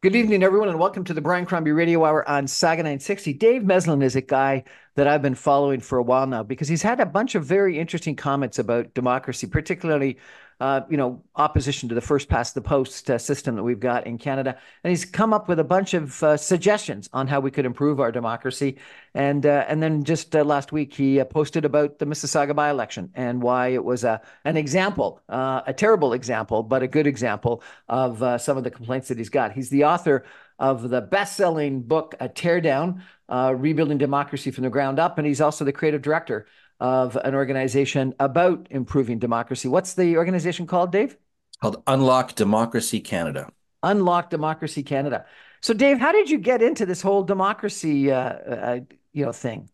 Good evening, everyone, and welcome to the Brian Crombie Radio Hour on Saga 960. Dave Meslin is a guy that I've been following for a while now because he's had a bunch of very interesting comments about democracy, particularly, opposition to the first past the post system that we've got in Canada. And he's come up with a bunch of suggestions on how we could improve our democracy. And then just last week, he posted about the Mississauga by-election and why it was an example, a terrible example, but a good example of some of the complaints that he's got. He's the author of the best-selling book, A Teardown, Rebuilding Democracy from the Ground Up, and he's also the creative director of an organization about improving democracy. What's the organization called, Dave? Called Unlock Democracy Canada. Unlock Democracy Canada. So, Dave, how did you get into this whole democracy, thing?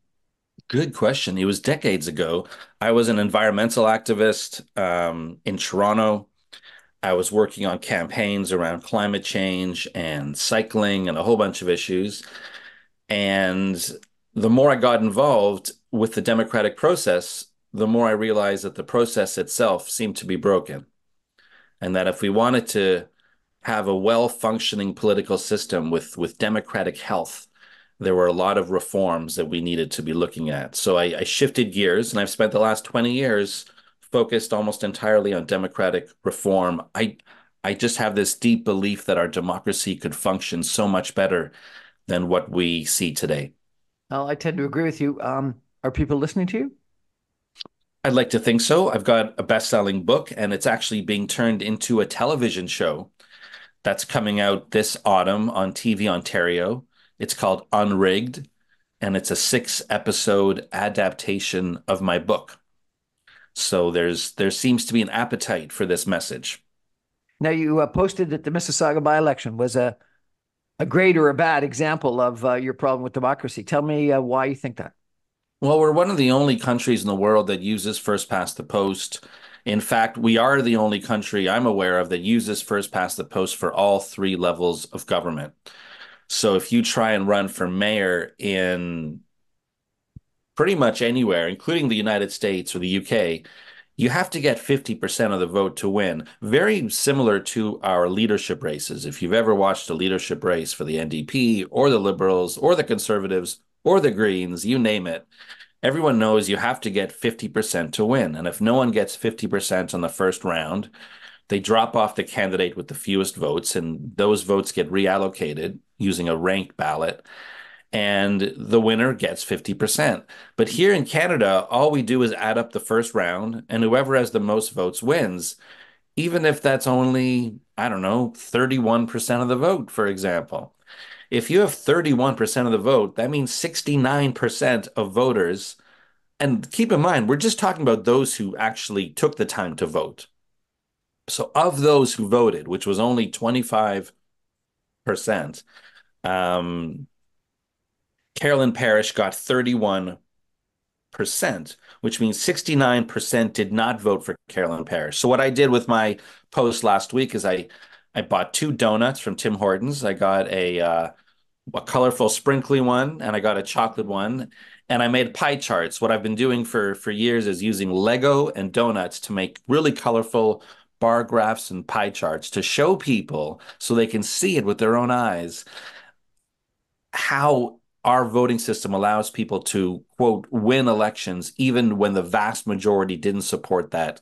Good question. It was decades ago. I was an environmental activist in Toronto. I was working on campaigns around climate change and cycling and a whole bunch of issues. And the more I got involved with the democratic process, the more I realized that the process itself seemed to be broken. And that if we wanted to have a well-functioning political system with democratic health, there were a lot of reforms that we needed to be looking at. So I shifted gears, and I've spent the last 20 years focused almost entirely on democratic reform. I just have this deep belief that our democracy could function so much better than what we see today. Well, I tend to agree with you. Are people listening to you? I'd like to think so. I've got a best-selling book, and it's actually being turned into a television show that's coming out this autumn on TV Ontario. It's called Unrigged, and it's a 6 episode adaptation of my book. So there seems to be an appetite for this message. Now, you posted that the Mississauga by-election was a great or a bad example of your problem with democracy. Tell me why you think that. Well, we're one of the only countries in the world that uses first past the post. In fact, we are the only country I'm aware of that uses first past the post for all 3 levels of government. So if you try and run for mayor in pretty much anywhere, including the United States or the UK, you have to get 50% of the vote to win. Very similar to our leadership races. If you've ever watched a leadership race for the NDP or the Liberals or the Conservatives or the Greens, you name it, everyone knows you have to get 50% to win. And if no one gets 50% on the first round, they drop off the candidate with the fewest votes, and those votes get reallocated using a ranked ballot, and the winner gets 50%. But here in Canada, all we do is add up the first round, and whoever has the most votes wins, even if that's only, I don't know, 31% of the vote, for example. If you have 31% of the vote, that means 69% of voters. And keep in mind, we're just talking about those who actually took the time to vote. So of those who voted, which was only 25%, um, Carolyn Parish got 31%, which means 69% did not vote for Carolyn Parish. So what I did with my post last week is I bought 2 donuts from Tim Hortons. I got a colorful sprinkly one, and I got a chocolate one. And I made pie charts. What I've been doing for years is using Lego and donuts to make really colorful bar graphs and pie charts to show people so they can see it with their own eyes how our voting system allows people to, quote, win elections, even when the vast majority didn't support that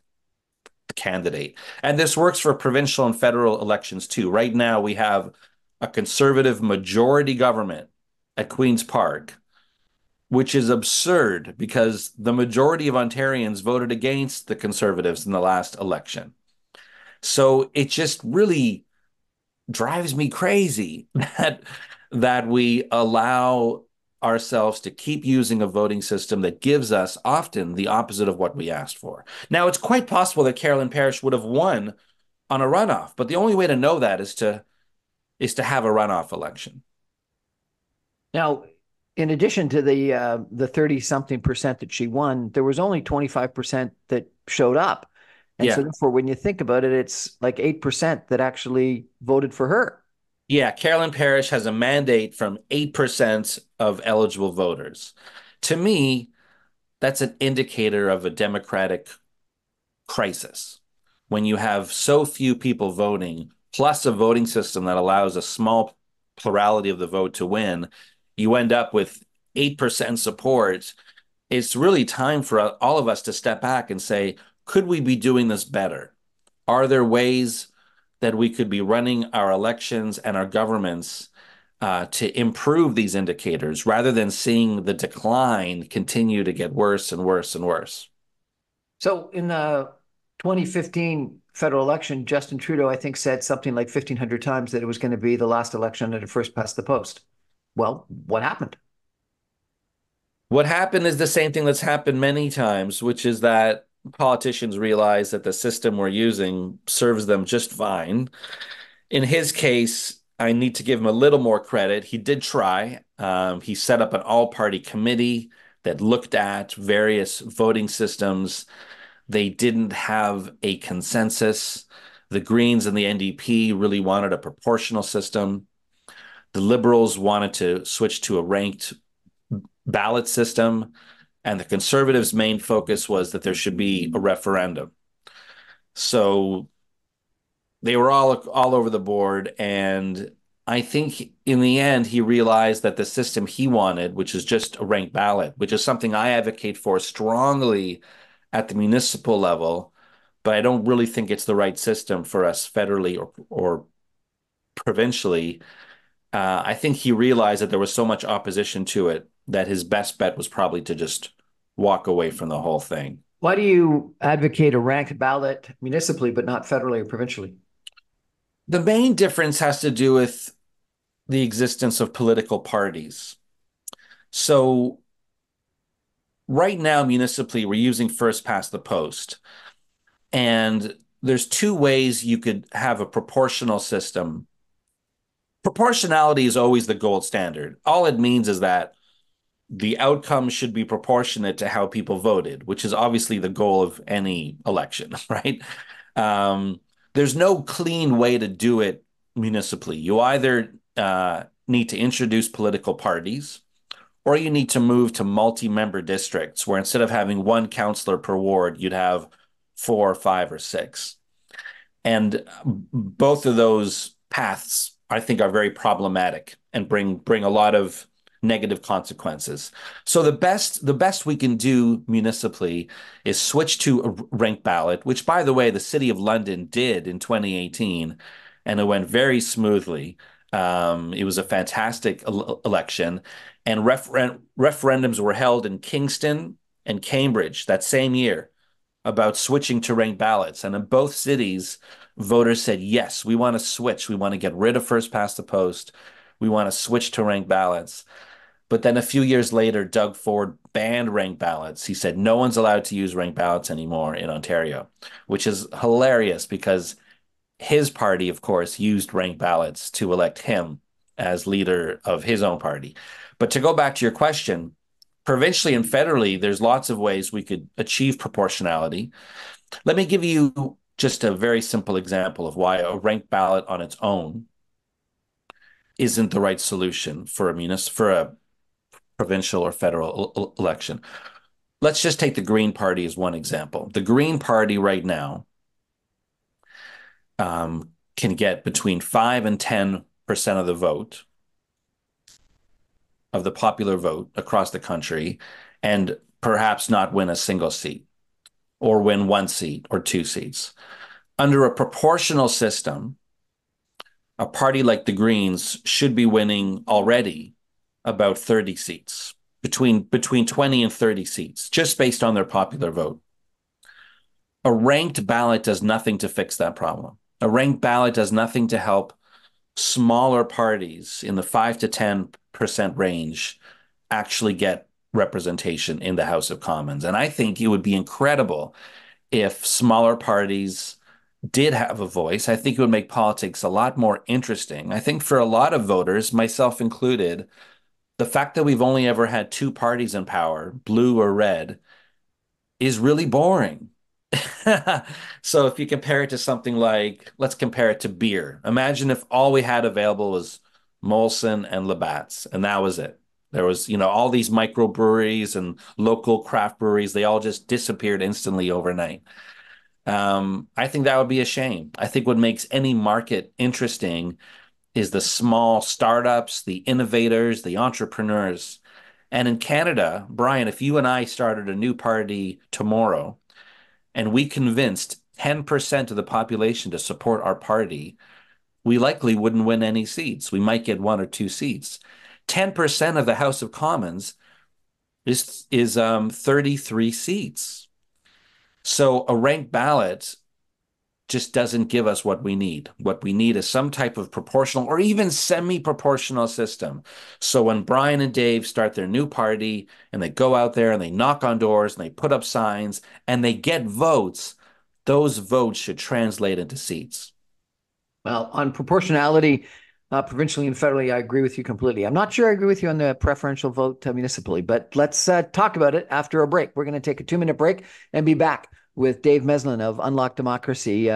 candidate. And this works for provincial and federal elections too. Right now, we have a conservative majority government at Queen's Park, which is absurd because the majority of Ontarians voted against the Conservatives in the last election. So it just really drives me crazy that we allow ourselves to keep using a voting system that gives us often the opposite of what we asked for. Now, it's quite possible that Carolyn Parish would have won on a runoff, but the only way to know that is to have a runoff election. Now, in addition to the 30 something percent that she won, there was only 25% that showed up. And so Yeah. therefore, when you think about it, it's like 8% that actually voted for her. Yeah, Carolyn Parish has a mandate from 8% of eligible voters. To me, that's an indicator of a democratic crisis. When you have so few people voting, plus a voting system that allows a small plurality of the vote to win, you end up with 8% support. It's really time for all of us to step back and say, could we be doing this better? Are there ways that we could be running our elections and our governments to improve these indicators rather than seeing the decline continue to get worse and worse and worse? So in the 2015 federal election, Justin Trudeau, I think, said something like 1,500 times that it was going to be the last election that had first past the post. Well, what happened? What happened is the same thing that's happened many times, which is that politicians realize that the system we're using serves them just fine. In his case, I need to give him a little more credit. He did try. He set up an all-party committee that looked at various voting systems. They didn't have a consensus. The Greens and the NDP really wanted a proportional system. The Liberals wanted to switch to a ranked ballot system. And the Conservatives' main focus was that there should be a referendum. So they were all over the board. And I think in the end, he realized that the system he wanted, which is just a ranked ballot, which is something I advocate for strongly at the municipal level, but I don't really think it's the right system for us federally or provincially. I think he realized that there was so much opposition to it that his best bet was probably to just walk away from the whole thing. Why do you advocate a ranked ballot municipally, but not federally or provincially? The main difference has to do with the existence of political parties. So right now, municipally, we're using first past the post. And there's two ways you could have a proportional system. Proportionality is always the gold standard. All it means is that the outcome should be proportionate to how people voted, which is obviously the goal of any election, right? Um, there's no clean way to do it municipally. You either need to introduce political parties, or you need to move to multi-member districts where instead of having one councillor per ward, you'd have four, five, or six. And both of those paths, I think, are very problematic and bring a lot of negative consequences. So the best we can do municipally is switch to a ranked ballot, which, by the way, the City of London did in 2018, and it went very smoothly. It was a fantastic election, and referendums were held in Kingston and Cambridge that same year about switching to ranked ballots. And in both cities, voters said, yes, we want to switch. We want to get rid of first past the post. We want to switch to ranked ballots. But then a few years later, Doug Ford banned ranked ballots. He said no one's allowed to use ranked ballots anymore in Ontario, which is hilarious because his party, of course, used ranked ballots to elect him as leader of his own party. But to go back to your question, provincially and federally, there's lots of ways we could achieve proportionality. Let me give you just a very simple example of why a ranked ballot on its own isn't the right solution for a provincial or federal election. Let's just take the Green Party as one example. The Green Party right now can get between 5 and 10% of the vote, of the popular vote across the country, and perhaps not win a single seat or win one seat or two seats. Under a proportional system, a party like the Greens should be winning already about 30 seats, between 20 and 30 seats, just based on their popular vote. A ranked ballot does nothing to fix that problem. A ranked ballot does nothing to help smaller parties in the 5 to 10% range actually get representation in the House of Commons. And I think it would be incredible if smaller parties did have a voice. I think it would make politics a lot more interesting. I think for a lot of voters, myself included, the fact that we've only ever had two parties in power, blue or red, is really boring. So if you compare it to something like, let's compare it to beer. Imagine if all we had available was Molson and Labatt's, and that was it. There was, all these microbreweries and local craft breweries. They all just disappeared instantly overnight. I think that would be a shame. I think what makes any market interesting is the small startups, the innovators, the entrepreneurs. And in Canada, Brian, if you and I started a new party tomorrow and we convinced 10% of the population to support our party, we likely wouldn't win any seats. We might get one or two seats. 10% of the House of Commons is 33 seats. So a ranked ballot just doesn't give us what we need. What we need is some type of proportional or even semi-proportional system. So when Brian and Dave start their new party and they go out there and they knock on doors and they put up signs and they get votes, those votes should translate into seats. Well, on proportionality, provincially and federally, I agree with you completely. I'm not sure I agree with you on the preferential vote municipally, but let's talk about it after a break. We're going to take a 2-minute break and be back with Dave Meslin of Unlock Democracy.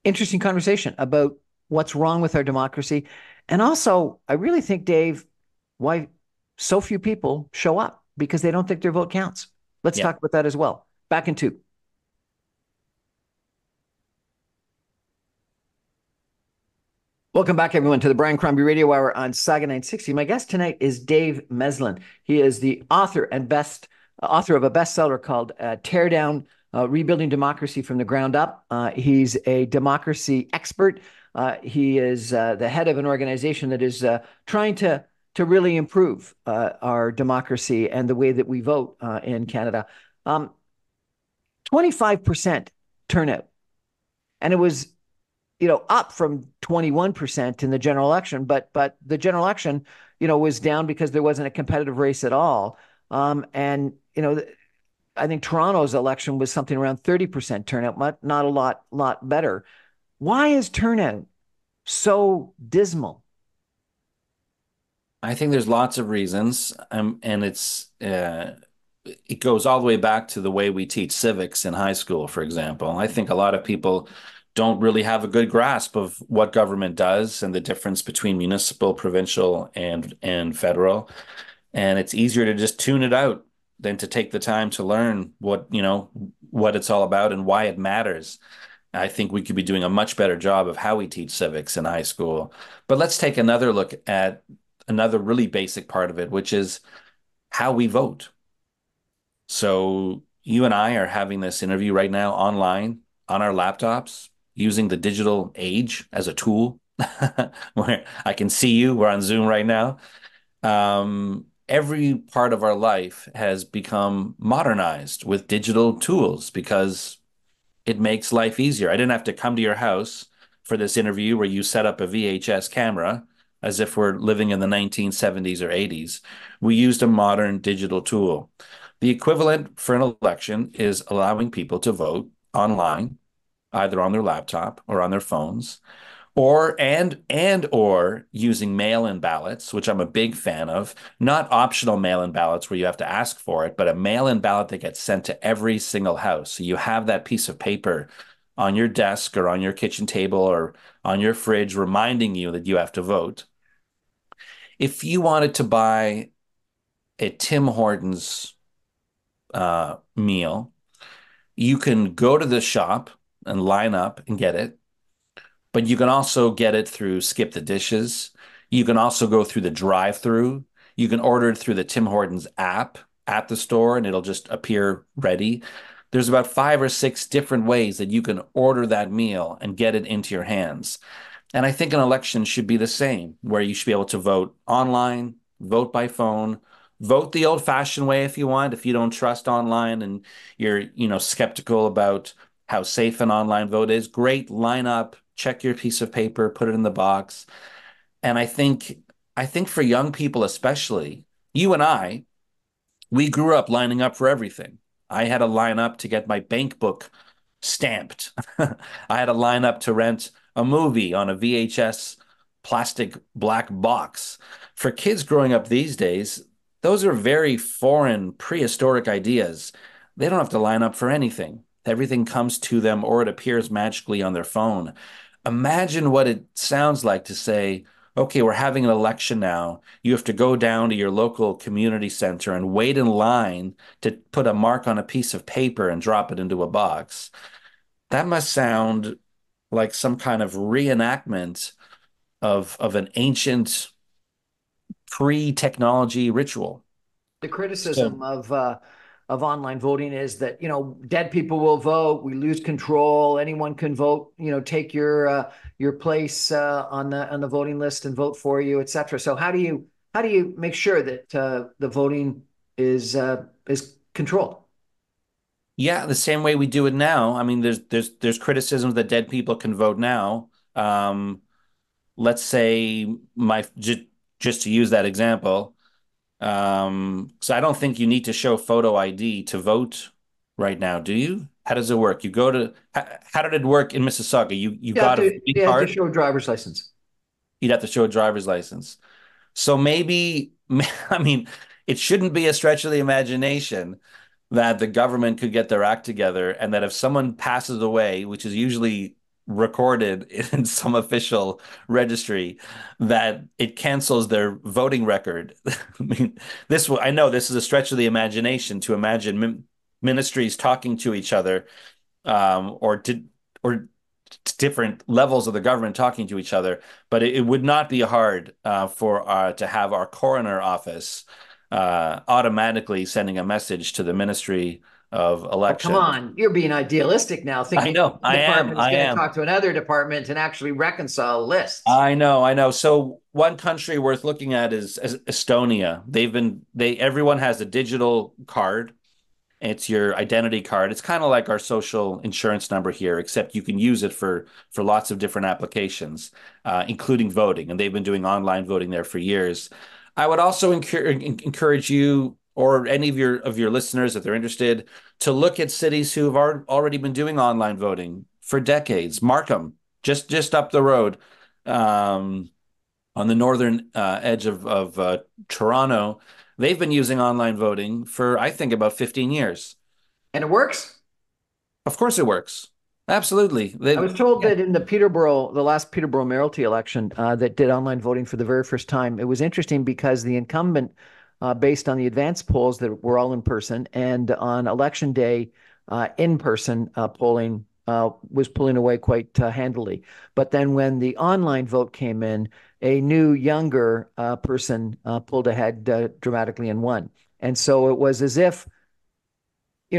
Interesting conversation about what's wrong with our democracy. And also, I really think, Dave, why so few people show up because they don't think their vote counts. Let's Yeah. talk about that as well. Back in 2. Welcome back, everyone, to the Brian Crombie Radio Hour on Saga 960. My guest tonight is Dave Meslin. He is the author of a bestseller called "Tear Down: Rebuilding Democracy from the Ground Up." He's a democracy expert. He is the head of an organization that is trying to really improve our democracy and the way that we vote in Canada. 25% turnout, and it was up from 21% in the general election, but the general election, was down because there wasn't a competitive race at all. And I think Toronto's election was something around 30% turnout, not a lot better. Why is turnout so dismal? I think there's lots of reasons, and it goes all the way back to the way we teach civics in high school, for example. I think a lot of people don't really have a good grasp of what government does and the difference between municipal, provincial, and federal. And it's easier to just tune it out than to take the time to learn what it's all about and why it matters. I think we could be doing a much better job of how we teach civics in high school. But let's take another look at another really basic part of it, which is how we vote. So you and I are having this interview right now online on our laptops using the digital age as a tool where I can see you. We're on Zoom right now. Every part of our life has become modernized with digital tools because it makes life easier. I didn't have to come to your house for this interview where you set up a VHS camera as if we're living in the 1970s or 80s. We used a modern digital tool. The equivalent for an election is allowing people to vote online, either on their laptop or on their phones, or using mail-in ballots, which I'm a big fan of. Not optional mail-in ballots where you have to ask for it, but a mail-in ballot that gets sent to every single house. So you have that piece of paper on your desk or on your kitchen table or on your fridge reminding you that you have to vote. If you wanted to buy a Tim Hortons meal, you can go to the shop and line up and get it. But you can also get it through Skip the Dishes. You can also go through the drive-through. You can order it through the Tim Hortons app at the store and it'll just appear ready. There's about 5 or 6 different ways that you can order that meal and get it into your hands. And I think an election should be the same, where you should be able to vote online, vote by phone, vote the old-fashioned way if you want, if you don't trust online and you're, skeptical about how safe an online vote is. Great, line up, check your piece of paper, put it in the box. And I think for young people especially, you and I, we grew up lining up for everything. I had to line up to get my bank book stamped. I had to line up to rent a movie on a VHS plastic black box. For kids growing up these days, those are very foreign, prehistoric ideas. They don't have to line up for anything. Everything comes to them or it appears magically on their phone. Imagine what it sounds like to say, okay, we're having an election now. You have to go down to your local community center and wait in line to put a mark on a piece of paper and drop it into a box. That must sound like some kind of reenactment of an ancient pre-technology ritual. The So criticism of online voting is that, dead people will vote. We lose control. Anyone can vote. Take your place on the voting list and vote for you, et cetera. So how do you make sure that the voting is controlled? yeah, the same way we do it now. I mean, there's criticisms that dead people can vote now. Let's say my just to use that example. So I don't think you need to show photo ID to vote right now, do you? How does it work? You go to how did it work in Mississauga? You You have got a to voting you have to card. show a driver's license. You'd have to show a driver's license. So maybe, I mean, it shouldn't be a stretch of the imagination that the government could get their act together and that if someone passes away, which is usually recorded in some official registry, that it cancels their voting record. I mean, I know this is a stretch of the imagination to imagine ministries talking to each other, or different levels of the government talking to each other, but it would not be hard for to have our coroner office automatically sending a message to the Ministry of Oh, come Elections. on. You're being idealistic now, I thinking know, one I am, department is I going to am. talk to another department and actually reconcile lists. I know, I know. So one country worth looking at is Estonia. Everyone has a digital card. It's your identity card. It's kind of like our social insurance number here, except you can use it for lots of different applications, including voting. And they've been doing online voting there for years. I would also encourage you or any of your listeners, if they're interested, to look at cities who have already been doing online voting for decades. Markham, just up the road, um, on the northern edge of Toronto, they've been using online voting for, I think, about 15 years. And it works. Of course it works. Absolutely. I was told Yeah, that in the last Peterborough mayoralty election, that did online voting for the very first time, it was interesting because the incumbent, based on the advanced polls that were all in person, and on election day, in-person polling was pulling away quite handily. But then when the online vote came in, a new, younger person pulled ahead dramatically and won. And so it was as if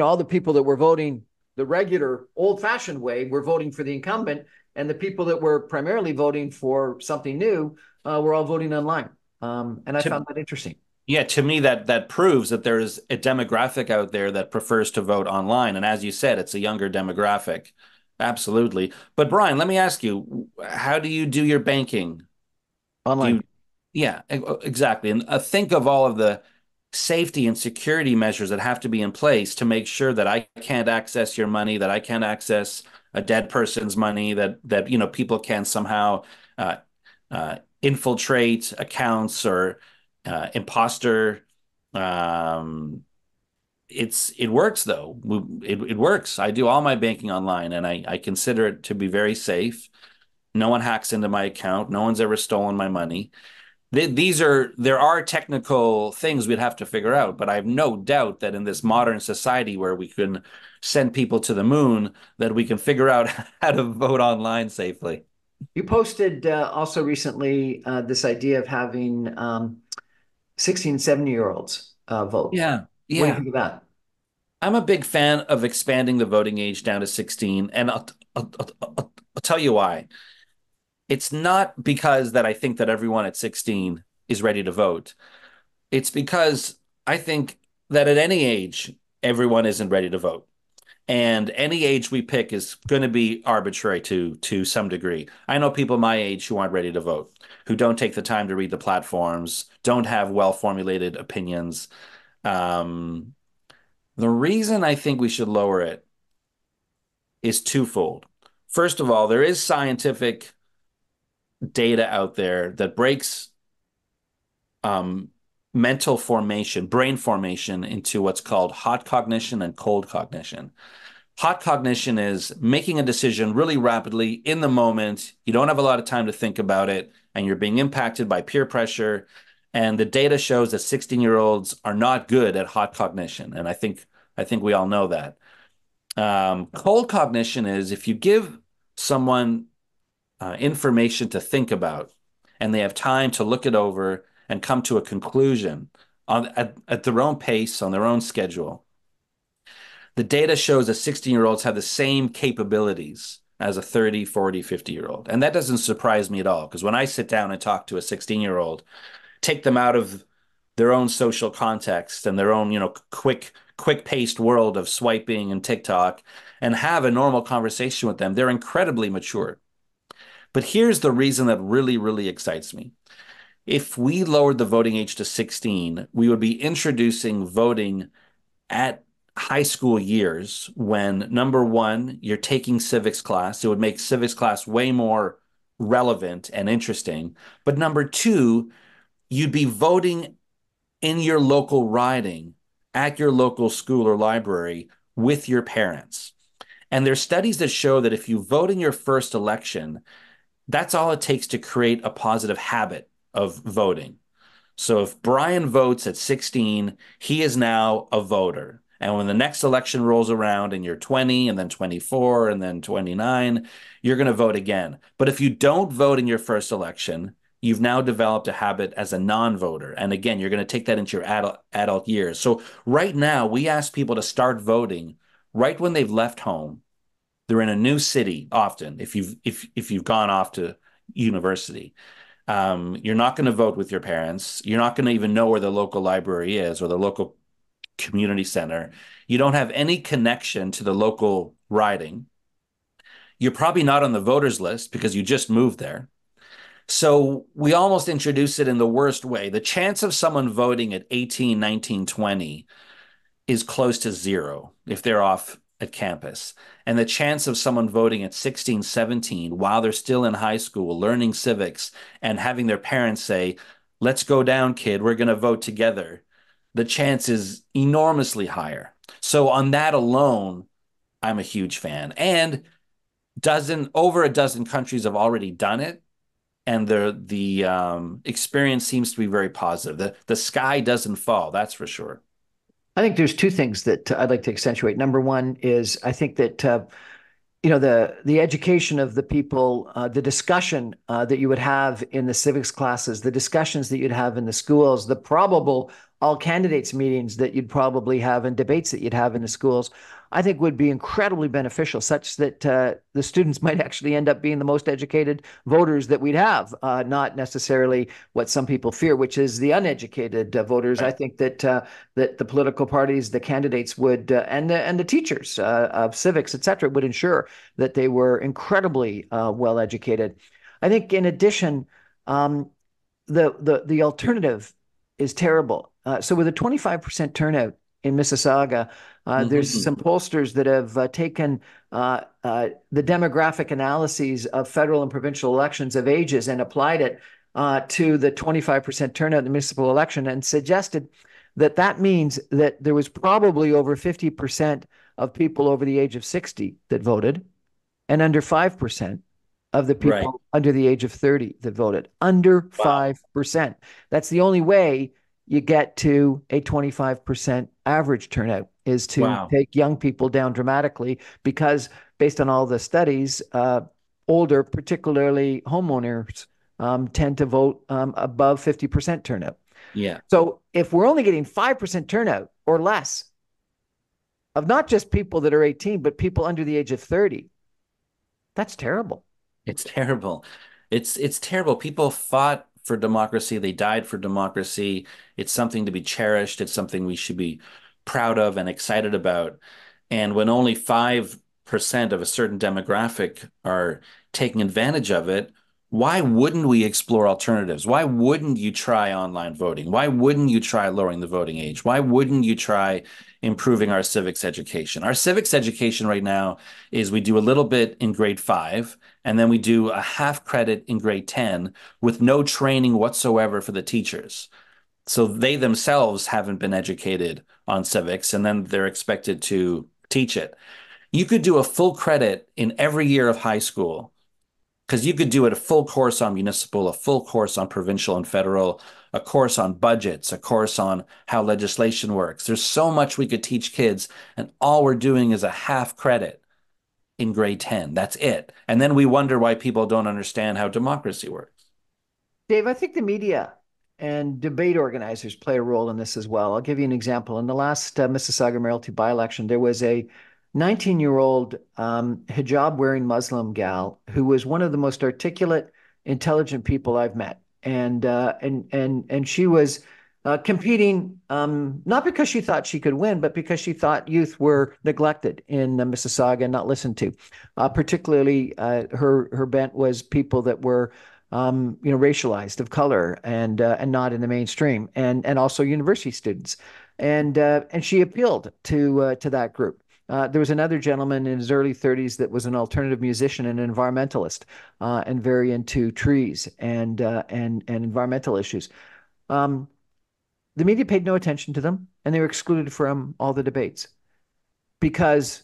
all the people that were voting the regular old fashioned way were voting for the incumbent, and the people that were primarily voting for something new were all voting online. And I to found that interesting. yeah, to me that proves that there is a demographic out there that prefers to vote online. And as you said, it's a younger demographic. Absolutely. But Brian, let me ask you, how do you do your banking? Do Online. you, yeah, exactly. And think of all of the safety and security measures that have to be in place to make sure that I can't access your money, that I can't access a dead person's money, that people can somehow uh, infiltrate accounts or imposter. Um, it works though. It works. I do all my banking online, and I consider it to be very safe. No one hacks into my account. No one's ever stolen my money. There are technical things we'd have to figure out, but I have no doubt that in this modern society where we can send people to the moon, that we can figure out how to vote online safely. You posted also recently this idea of having 16, 17-year olds vote. Yeah, What do you yeah. think of that? I'm a big fan of expanding the voting age down to 16, and I'll tell you why. It's not because that I think that everyone at 16 is ready to vote. It's because I think that at any age, everyone isn't ready to vote. And any age we pick is going to be arbitrary to some degree. I know people my age who aren't ready to vote, who don't take the time to read the platforms, don't have well formulated opinions. Um, the reason I think we should lower it is twofold. First of all, there is scientific data out there that breaks um, mental formation, brain formation into what's called hot cognition and cold cognition. Hot cognition is making a decision really rapidly in the moment. You don't have a lot of time to think about it, and you're being impacted by peer pressure. And the data shows that 16-year-olds are not good at hot cognition. And I think we all know that. Cold cognition is if you give someone information to think about, and they have time to look it over and come to a conclusion at their own pace, on their own schedule. The data shows that 16-year-olds have the same capabilities as a 30, 40, 50-year-old. And that doesn't surprise me at all, because when I sit down and talk to a 16-year-old, take them out of their own social context and their own, quick-paced world of swiping and TikTok and have a normal conversation with them, they're incredibly mature. But here's the reason that really, really excites me. If we lowered the voting age to 16, we would be introducing voting at high school years when, number one, you're taking civics class. It would make civics class way more relevant and interesting. But number two, you'd be voting in your local riding at your local school or library with your parents. And there's studies that show that if you vote in your first election, that's all it takes to create a positive habit of voting. So if Brian votes at 16, he is now a voter. And when the next election rolls around and you're 20 and then 24 and then 29, you're going to vote again. But if you don't vote in your first election, you've now developed a habit as a non-voter. And again, you're going to take that into your adult years. So right now, we ask people to start voting right when they've left home. They're in a new city often if you've gone off to university. You're not going to vote with your parents. You're not going to even know where the local library is or the local community center. You don't have any connection to the local riding. You're probably not on the voters list because you just moved there. So we almost introduce it in the worst way. The chance of someone voting at 18, 19, 20 is close to zero if they're off at campus. And the chance of someone voting at 16, 17 while they're still in high school, learning civics, and having their parents say, let's go down, kid, we're going to vote together, the chance is enormously higher. So on that alone, I'm a huge fan. And over a dozen countries have already done it. And the experience seems to be very positive. The sky doesn't fall, that's for sure. I think there's two things that I'd like to accentuate. Number one is I think that the education of the people, the discussion that you would have in the civics classes, the discussions that you'd have in the schools, the probable all candidates meetings that you'd probably have and debates that you'd have in the schools, I think would be incredibly beneficial, such that the students might actually end up being the most educated voters that we'd have, not necessarily what some people fear, which is the uneducated voters. I Right. think that the political parties, the candidates would, and the teachers of civics, et cetera, would ensure that they were incredibly well educated. I think, in addition, the alternative is terrible. So with a 25% turnout in Mississauga, there's Mhm. some pollsters that have taken the demographic analyses of federal and provincial elections of ages and applied it to the 25% turnout in the municipal election and suggested that that means that there was probably over 50% of people over the age of 60 that voted and under 5% of the Right. people under the age of 30 that voted. Under Wow. 5%. That's the only way you get to a 25% average turnout, is to Wow. take young people down dramatically, because based on all the studies, older, particularly homeowners, tend to vote above 50% turnout. Yeah. So if we're only getting 5% turnout or less of not just people that are 18, but people under the age of 30, that's terrible. It's terrible. It's terrible. People fought for democracy. They died for democracy. It's something to be cherished. It's something we should be proud of and excited about. And when only 5% of a certain demographic are taking advantage of it, why wouldn't we explore alternatives? Why wouldn't you try online voting? Why wouldn't you try lowering the voting age? Why wouldn't you try improving our civics education? Our civics education right now is we do a little bit in grade 5, and then we do a half credit in grade 10 with no training whatsoever for the teachers. So they themselves haven't been educated on civics, and then they're expected to teach it. You could do a full credit in every year of high school, because you could do it a full course on municipal, a full course on provincial and federal, a course on budgets, a course on how legislation works. There's so much we could teach kids, and all we're doing is a half credit in grade 10. That's it. And then we wonder why people don't understand how democracy works. Dave, I think the media and debate organizers play a role in this as well. I'll give you an example. In the last Mississauga mayoralty by-election, there was a 19-year-old hijab-wearing Muslim gal who was one of the most articulate, intelligent people I've met, and she was competing not because she thought she could win, but because she thought youth were neglected in Mississauga and not listened to. Particularly, her bent was people that were racialized of color and not in the mainstream, and also university students, and she appealed to that group. There was another gentleman in his early 30s that was an alternative musician and an environmentalist, and very into trees and environmental issues. Um, the media paid no attention to them, and they were excluded from all the debates because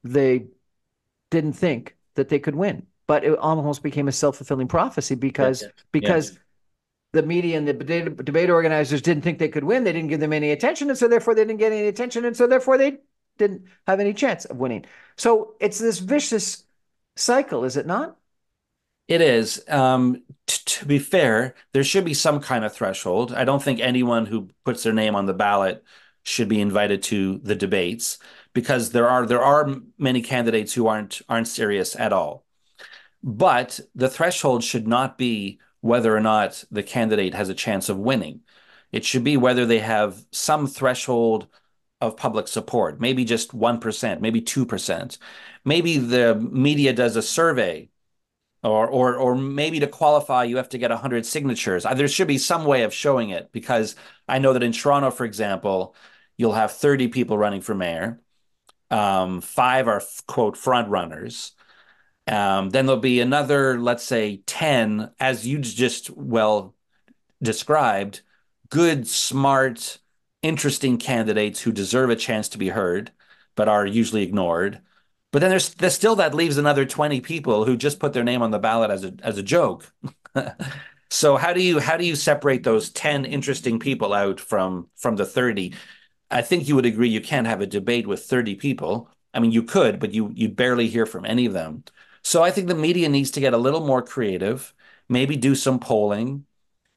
they didn't think that they could win. But it almost became a self-fulfilling prophecy Yeah. because Yeah. because the media and the debate organizers didn't think they could win. They didn't give them any attention, and so therefore they didn't get any attention, and so therefore they didn't have any chance of winning. So it's this vicious cycle, is it not? It is. To be fair, there should be some kind of threshold. I don't think anyone who puts their name on the ballot should be invited to the debates because there are many candidates who aren't serious at all. But the threshold should not be whether or not the candidate has a chance of winning. It should be whether they have some threshold of public support, maybe just 1%, maybe 2%. Maybe the media does a survey, or maybe to qualify you have to get 100 signatures. There should be some way of showing it because I know that in Toronto, for example, you'll have 30 people running for mayor. Five are quote front runners. Then there'll be another, let's say, 10, as you just well described, good, smart, interesting candidates who deserve a chance to be heard, but are usually ignored. But then there's still that leaves another 20 people who just put their name on the ballot as a joke. So how do you separate those 10 interesting people out from the 30? I think you would agree you can't have a debate with 30 people. I mean, you could, but you'd barely hear from any of them. So I think the media needs to get a little more creative, maybe do some polling,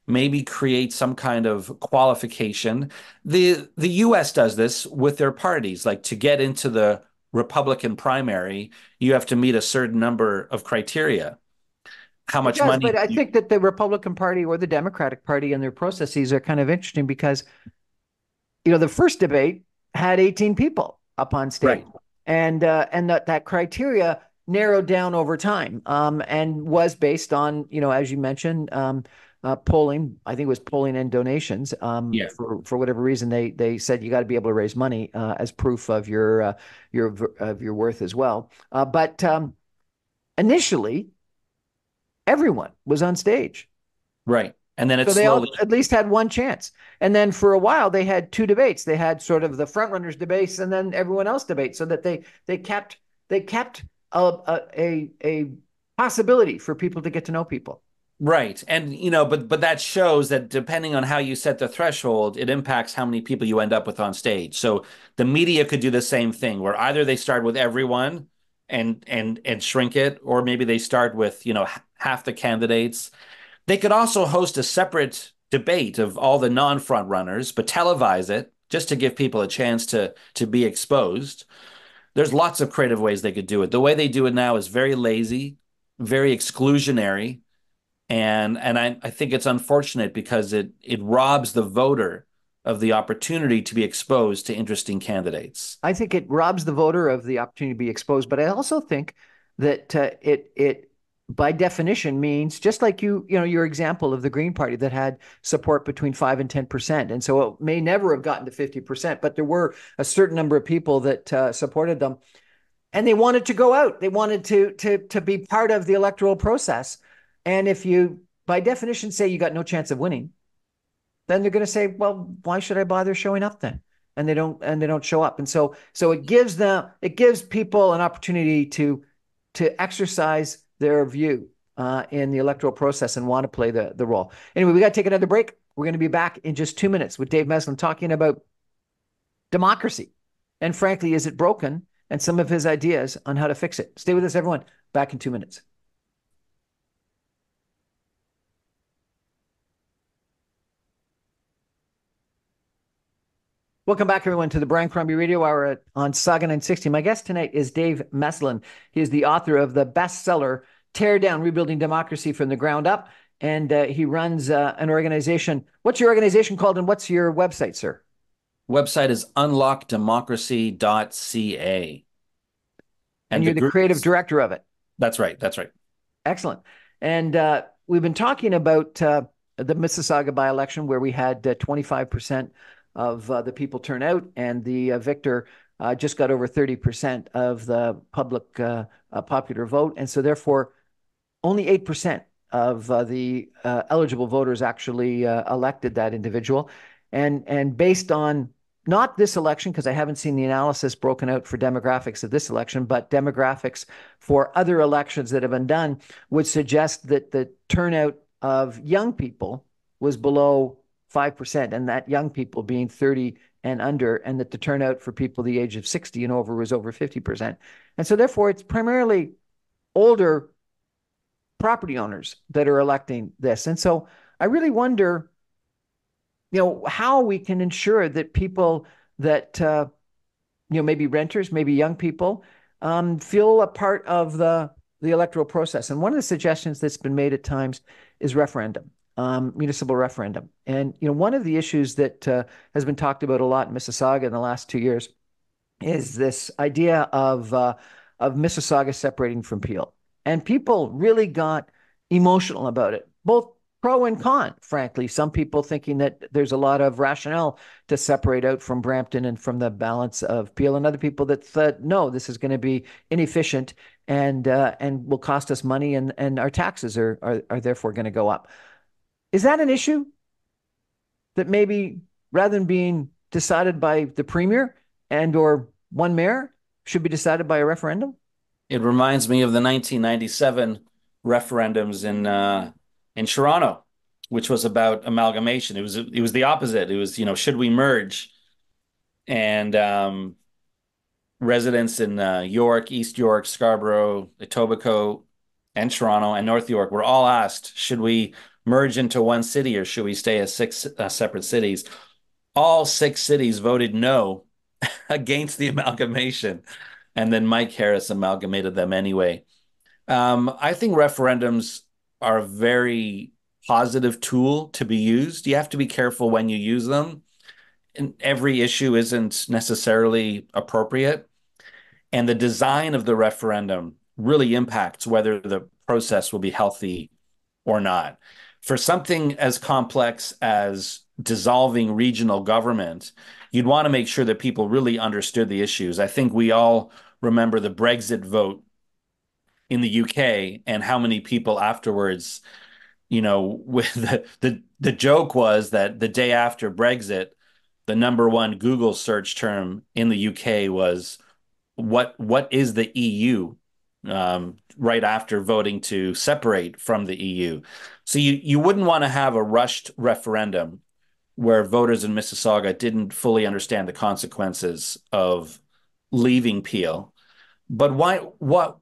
maybe create some kind of qualification. The US does this with their parties. Like to get into the Republican primary, you have to meet a certain number of criteria. How It much does, money but I you, think that the Republican Party or the Democratic Party and their processes are kind of interesting because the first debate had 18 people up on right. stage, and that criteria narrowed down over time, and was based on as you mentioned, polling. I think it was polling and donations. Yeah. For whatever reason, they said you got to be able to raise money as proof of your worth as well. But initially, everyone was on stage. Right. And then it So they slowly, all at least had one chance. And then for a while they had two debates. They had sort of the front runners debates and then everyone else debates, so that they kept a possibility for people to get to know people. right. And but that shows that depending on how you set the threshold, it impacts how many people you end up with on stage. So the media could do the same thing where either they start with everyone and shrink it, or maybe they start with, half the candidates. They could also host a separate debate of all the non-front runners, but televise it just to give people a chance to be exposed. There's lots of creative ways they could do it. The way they do it now is very lazy, very exclusionary, and I think it's unfortunate because it robs the voter of the opportunity to be exposed to interesting candidates. I think it robs the voter of the opportunity to be exposed, but I also think that it by definition means, just like your example of the Green Party that had support between 5 and 10%, and so it may never have gotten to 50%, but there were a certain number of people that supported them, and they wanted to go out. They wanted to be part of the electoral process, and if you by definition say you got no chance of winning, then they're going to say, well, why should I bother showing up then? And they don't show up. And so it gives people an opportunity to exercise their view in the electoral process and want to play the role. Anyway, we got to take another break. We're going to be back in just 2 minutes with Dave Meslin talking about democracy. And frankly, is it broken? And some of his ideas on how to fix it. Stay with us, everyone. Back in 2 minutes. Welcome back, everyone, to the Brian Crombie Radio Hour on Saga 960. My guest tonight is Dave Meslin. He is the author of the bestseller, Tear Down, Rebuilding Democracy from the Ground Up. And he runs an organization. What's your organization called and what's your website, sir? Website is unlockdemocracy.ca. And And the you're the group creative is, director of it. that's right, that's right. Excellent. And we've been talking about the Mississauga by-election where we had 25% of the people turn out, and the victor just got over 30% of the public popular vote. And so therefore, only 8% of the eligible voters actually elected that individual. And based on not this election, because I haven't seen the analysis broken out for demographics of this election, but demographics for other elections that have been done would suggest that the turnout of young people was below 5%, and that young people being 30 and under, and that the turnout for people the age of 60 and over was over 50%. And so therefore, it's primarily older property owners that are electing this. And so I really wonder, how we can ensure that people that, maybe renters, maybe young people, feel a part of the electoral process. And one of the suggestions that's been made at times is referendum, municipal referendum. And, one of the issues that has been talked about a lot in Mississauga in the last 2 years is this idea of Mississauga separating from Peel. And people really got emotional about it, both pro and con, frankly. Some people thinking that there's a lot of rationale to separate out from Brampton and from the balance of Peel, and other people that thought, no, this is going to be inefficient and will cost us money, and our taxes are therefore going to go up. Is that an issue that maybe rather than being decided by the premier and or one mayor should be decided by a referendum? It reminds me of the 1997 referendums in Toronto, which was about amalgamation. It was the opposite. It was, should we merge? And residents in York, East York, Scarborough, Etobicoke, and Toronto and North York were all asked, should we merge into one city or should we stay as six separate cities? All six cities voted no against the amalgamation. And then Mike Harris amalgamated them anyway. I think referendums are a very positive tool to be used. You have to be careful when you use them. And every issue isn't necessarily appropriate. And the design of the referendum really impacts whether the process will be healthy or not. For something as complex as dissolving regional government, you'd want to make sure that people really understood the issues. I think we all remember the Brexit vote in the UK and how many people afterwards, with the joke was that the day after Brexit, the number one Google search term in the UK was what is the EU? Right after voting to separate from the EU. So you wouldn't want to have a rushed referendum where voters in Mississauga didn't fully understand the consequences of leaving Peel. But what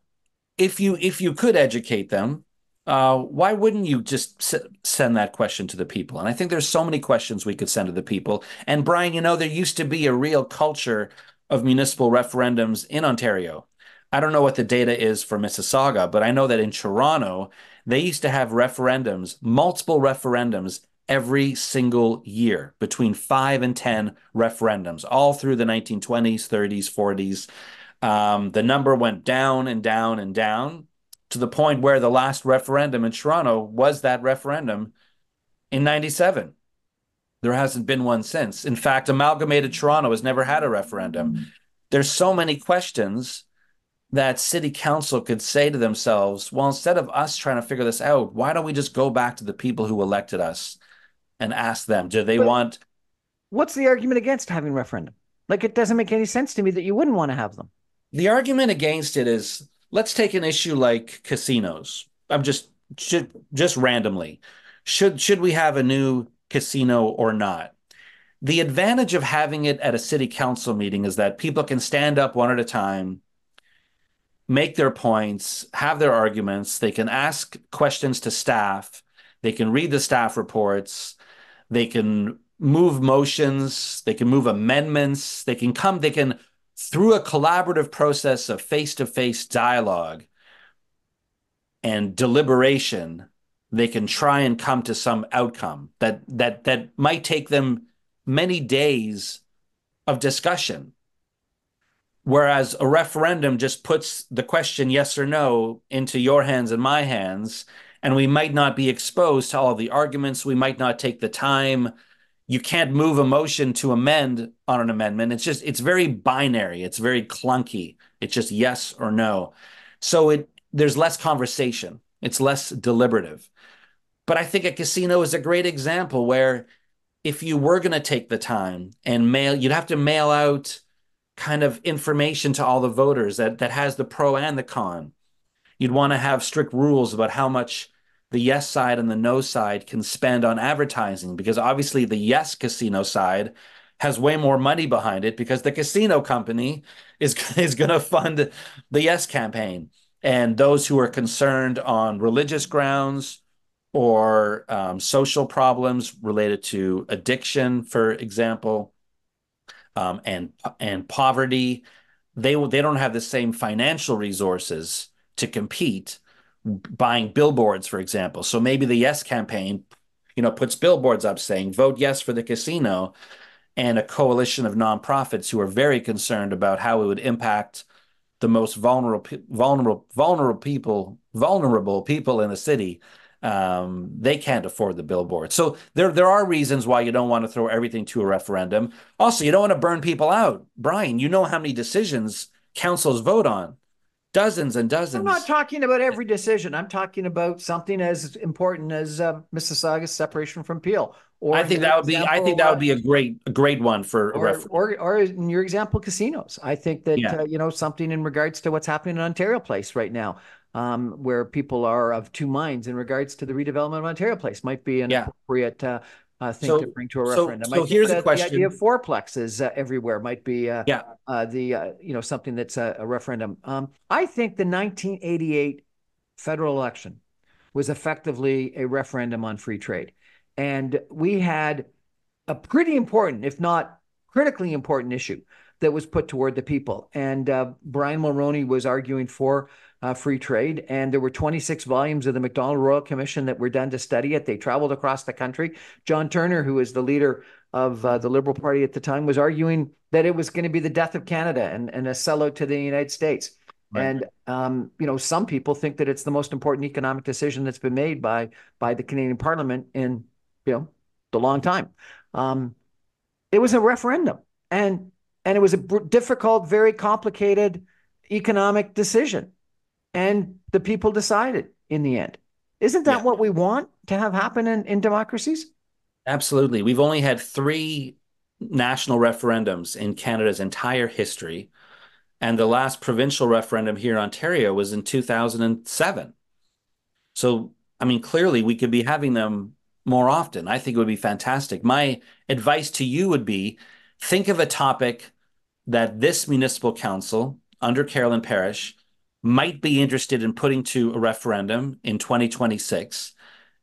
if you could educate them, why wouldn't you just send that question to the people? And I think there's so many questions we could send to the people. And Brian, there used to be a real culture of municipal referendums in Ontario. I don't know what the data is for Mississauga, but I know that in Toronto, they used to have referendums, multiple referendums every single year, between 5 and 10 referendums, all through the 1920s, 30s, 40s. The number went down and down and down to the point where the last referendum in Toronto was that referendum in 97. There hasn't been one since. In fact, Amalgamated Toronto has never had a referendum. There's so many questions that city council could say to themselves, well, instead of us trying to figure this out, why don't we just go back to the people who elected us and ask them, do they But want what's the argument against having referendum? Like, it doesn't make any sense to me that you wouldn't want to have them. the argument against it is let's take an issue like casinos. I'm just randomly. Should we have a new casino or not? The advantage of having it at a city council meeting is that people can stand up one at a time, make their points, have their arguments. They can ask questions to staff. They can read the staff reports. They can move motions, they can move amendments, they can, through a collaborative process of face-to-face dialogue and deliberation, they can try and come to some outcome that might take them many days of discussion. Whereas a referendum just puts the question yes or no into your hands and my hands, and we might not be exposed to all the arguments. We might not take the time. You can't move a motion to amend on an amendment. It's very binary. It's very clunky. It's just yes or no. So there's less conversation. It's less deliberative. But I think a casino is a great example where if you were going to take the time and you'd have to mail out kind of information to all the voters that has the pro and the con. You'd want to have strict rules about how much the yes side and the no side can spend on advertising, because obviously the yes casino side has way more money behind it because the casino company is going to fund the yes campaign. And those who are concerned on religious grounds or social problems related to addiction, for example, and poverty, they don't have the same financial resources to compete buying billboards, for example. So maybe the Yes campaign, puts billboards up saying vote yes for the casino, and a coalition of nonprofits who are very concerned about how it would impact the most vulnerable people in the city. They can't afford the billboard. So there are reasons why you don't want to throw everything to a referendum. Also, you don't want to burn people out. Brian, you know how many decisions councils vote on? Dozens and I'm not dozens. talking about every decision. I'm talking about something as important as Mississauga's separation from Peel, or in your I think that would example, be a great one for a referendum. or in your example, casinos. I think that Yeah. something in regards to what's happening in Ontario Place right now, where people are of two minds in regards to the redevelopment of Ontario Place, might be an Yeah. appropriate thing to So bring to a so referendum. I so think here's a that the idea of question. fourplexes everywhere might be Yeah. the something that's a referendum. I think the 1988 federal election was effectively a referendum on free trade, and we had a pretty important, if not critically important, issue that was put toward the people. And Brian Mulroney was arguing for free trade. And there were 26 volumes of the Macdonald Royal Commission that were done to study it. They traveled across the country. John Turner, who was the leader of the Liberal Party at the time, was arguing that it was going to be the death of Canada and a sellout to the United States. Right. And some people think that it's the most important economic decision that's been made by the Canadian Parliament in the long time. Um, it was a referendum, and it was a difficult, very complicated economic decision, and the people decided in the end. Isn't that Yeah. what we want to have happen in democracies? Absolutely. We've only had three national referendums in Canada's entire history. And the last provincial referendum here in Ontario was in 2007. So, I mean, clearly we could be having them more often. I think it would be fantastic. My advice to you would be think of a topic that this municipal council under Carolyn Parish might be interested in putting to a referendum in 2026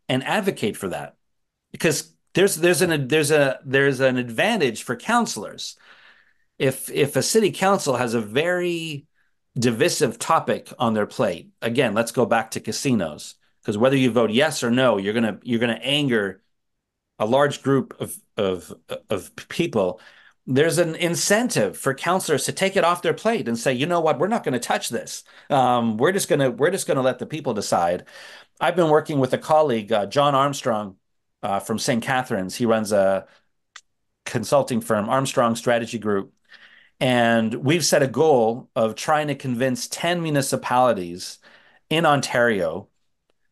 and advocate for that. Because there's an advantage for councillors. If a city council has a very divisive topic on their plate, again, let's go back to casinos, because whether you vote yes or no, you're gonna anger a large group of people. There's an incentive for councillors to take it off their plate and say, you know what, we're not going to touch this. We're just gonna let the people decide. I've been working with a colleague, John Armstrong, from St. Catharines. He runs a consulting firm, Armstrong Strategy Group, and we've set a goal of trying to convince 10 municipalities in Ontario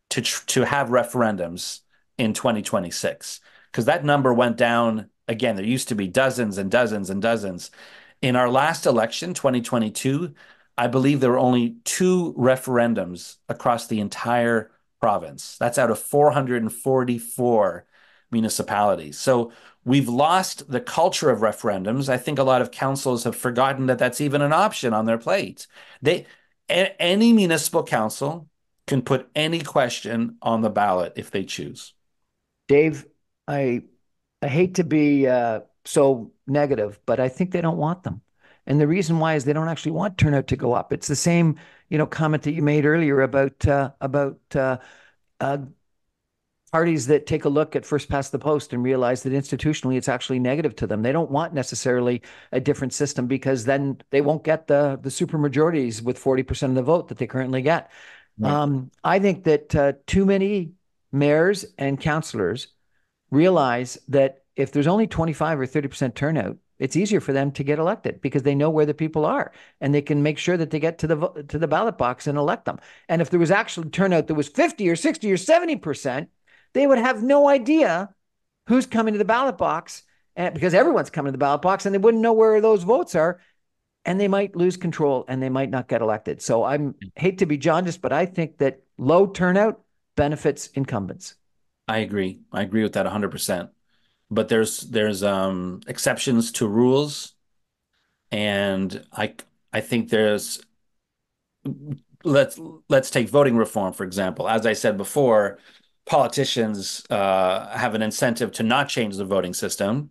to have referendums in 2026, because that number went down again. There used to be dozens and dozens and dozens. In our last election, 2022, I believe there were only two referendums across the entire province. That's out of 444 municipalities. So we've lost the culture of referendums. I think a lot of councils have forgotten that that's even an option on their plate. Any municipal council can put any question on the ballot if they choose. Dave, I I hate to be so negative, but I think they don't want them. And the reason why is they don't actually want turnout to go up. It's the same, comment that you made earlier about uh, parties that take a look at first past the post and realize that institutionally it's actually negative to them. They don't want necessarily a different system because then they won't get the super majorities with 40% of the vote that they currently get. Right. I think that too many mayors and councillors realize that if there's only 25 or 30% turnout, it's easier for them to get elected because they know where the people are and they can make sure that they get to the ballot box and elect them. And if there was actually turnout that was 50 or 60 or 70%, they would have no idea who's coming to the ballot box and because everyone's coming to the ballot box and they wouldn't know where those votes are and they might lose control and they might not get elected. So I hate to be jaundiced, but I think that low turnout benefits incumbents. I agree. I agree with that 100%. But there's exceptions to rules, and I think there's let's let's take voting reform, for example. As I said before, politicians have an incentive to not change the voting system,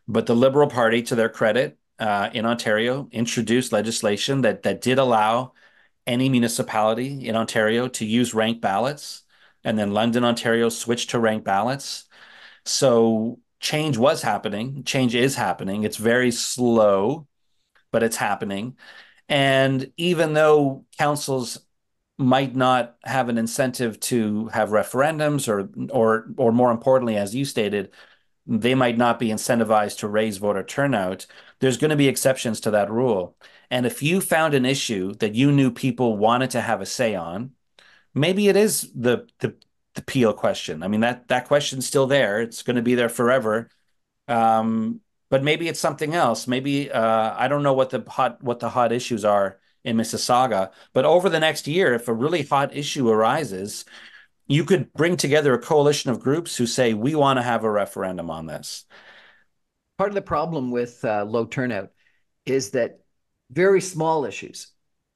but the Liberal Party, to their credit, in Ontario, introduced legislation that did allow any municipality in Ontario to use ranked ballots, and then London, Ontario switched to ranked ballots. So change was happening. Change is happening. It's very slow, but it's happening. And even though councils might not have an incentive to have referendums or more importantly, as you stated, they might not be incentivized to raise voter turnout, there's going to be exceptions to that rule. And if you found an issue that you knew people wanted to have a say on, maybe it is the Peel question. I mean, that question's still there. It's going to be there forever. Um, but maybe it's something else. Maybe I don't know what the hot issues are in Mississauga. But over the next year, if a really hot issue arises, you could bring together a coalition of groups who say we want to have a referendum on this. Part of the problem with low turnout is that very small issues,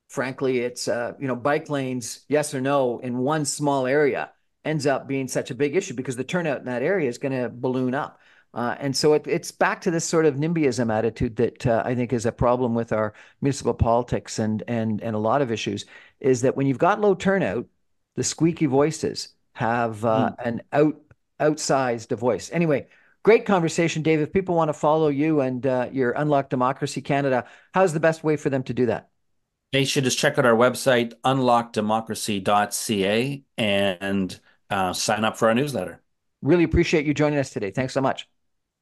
frankly, it's bike lanes, yes or no, in one small area ends up being such a big issue because the turnout in that area is going to balloon up. And so it's back to this sort of NIMBYism attitude that I think is a problem with our municipal politics and a lot of issues is that when you've got low turnout, the squeaky voices have Mm. an outsized voice. Anyway, great conversation, Dave. If people want to follow you and your Unlock Democracy Canada, how's the best way for them to do that? They should just check out our website, unlockdemocracy.ca, and sign up for our newsletter. Really appreciate you joining us today. Thanks so much.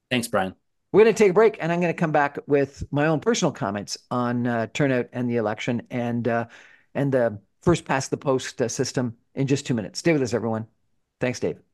Thanks, Brian. We're going to take a break, and I'm going to come back with my own personal comments on turnout and the election and the first past the post system in just 2 minutes. Stay with us, everyone. Thanks, Dave.